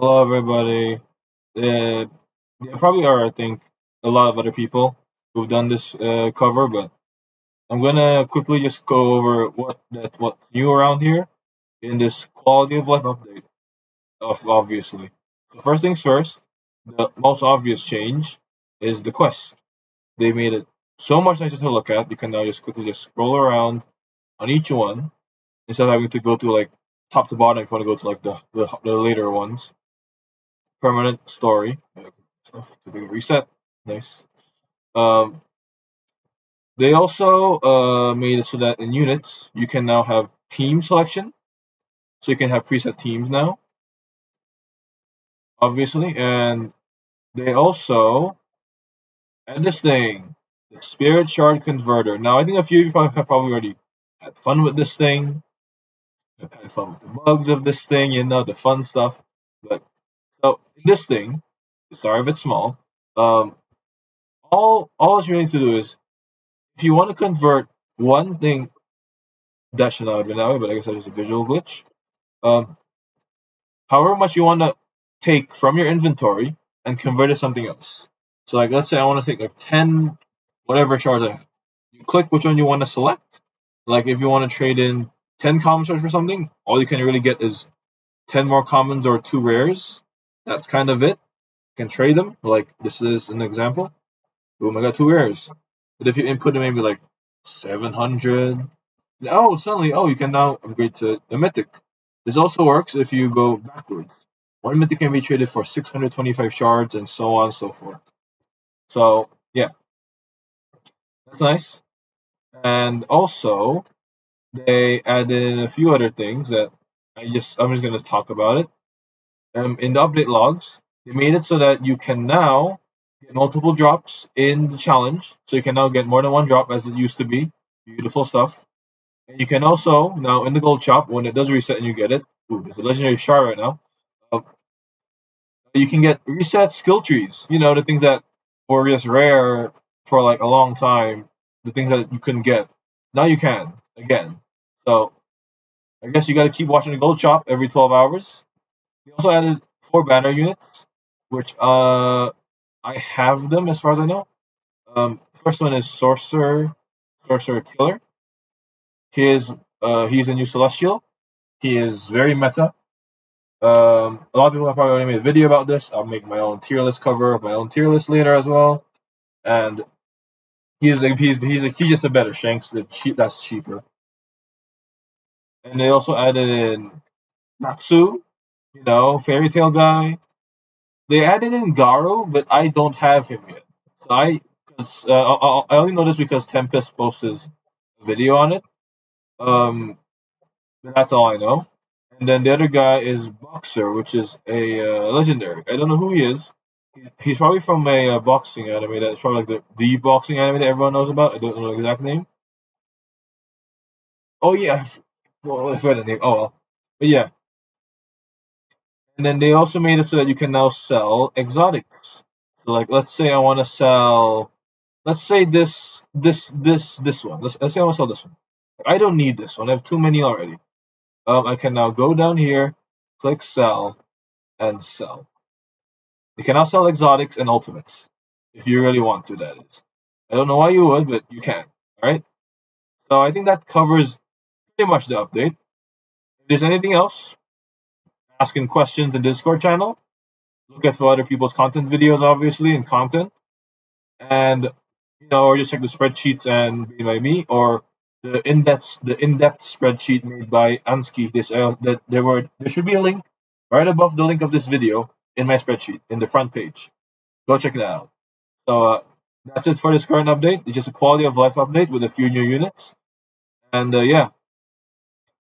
Hello, everybody. There probably are, I think, a lot of other people who've done this cover, but I'm gonna quickly just go over what's new around here in this quality of life update. Obviously, so first things first, the most obvious change is the quest. They made it so much nicer to look at. You can now just quickly just scroll around on each one instead of having to go to like top to bottom if you want to go to like the later ones. Permanent story. Stuff to be reset. Nice. Um, they also made it so that in units you can now have team selection, so you can have preset teams now, obviously, and they also add this thing, the Spirit Shard Converter. Now, I think a few of you have probably already had fun with this thing, have had fun with the bugs of this thing, the fun stuff. But so this thing, sorry if it's small, um, all you need to do is if you want to convert one thing that should not have been that way, but I guess that's just a visual glitch. Um, However much you want to take from your inventory and convert it to something else. So, like, let's say I want to take like 10 whatever shards I have. You click which one you want to select. Like, if you want to trade in 10 common shards for something, all you can really get is 10 more commons or 2 rares. That's kind of it. You can trade them. Like, this is an example. Boom, I got 2 rares. But if you input maybe like 700, suddenly, you can now upgrade to a mythic. This also works if you go backwards. One mythic can be traded for 625 shards and so on and so forth. So, yeah, that's nice. And also, they added in a few other things that I'm just going to talk about it. In the update logs, they made it so that you can now get multiple drops in the challenge. So you can now get more than one drop as it used to be. Beautiful stuff. And you can also now in the gold shop when it does reset and you get it. Ooh, there's a legendary shard right now. Uh, you can get reset skill trees. The things that were just rare for like a long time. The things that you couldn't get. Now you can again. So I guess you got to keep watching the gold shop every 12 hours. They also added 4 banner units, which I have them as far as I know. First one is Sorcerer Killer. He's a new celestial. He is very meta. A lot of people have probably already made a video about this. I'll make my own tier list cover of my own tier list later as well. And he's just a better Shanks. That's cheaper. And they also added in Natsu, fairy tale guy. They added in Garo, but I don't have him yet. I only know this because Tempest posts his video on it. Um, but that's all I know. And then the other guy is Boxer, which is a legendary. I don't know who he is. He's probably from a boxing anime that's probably like the boxing anime that everyone knows about. I don't know the exact name. Oh yeah, well I forgot the name. Oh well, but yeah. And then they also made it so that you can now sell exotics. So like, let's say I want to sell. Let's say this one. Let's say I want to sell this one. I don't need this one. I have too many already. I can now go down here, click sell, and sell. You can now sell exotics and ultimates if you really want to. That is. I don't know why you would, but you can. All right. So I think that covers pretty much the update. If there's anything else, asking questions in the Discord channel. Look at for other people's content videos, obviously, and content, and or just check the spreadsheets and made by me, or the in-depth spreadsheet made by Ansky. There should be a link right above the link of this video in my spreadsheet in the front page. Go check that out. So that's it for this current update. It's just a quality of life update with a few new units, and yeah,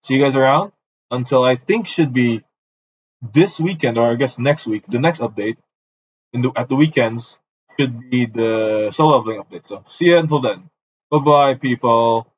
see you guys around until I think should be this weekend, or I guess next week. The next update at the weekends should be the solo leveling update. So see you until then. Bye bye, people.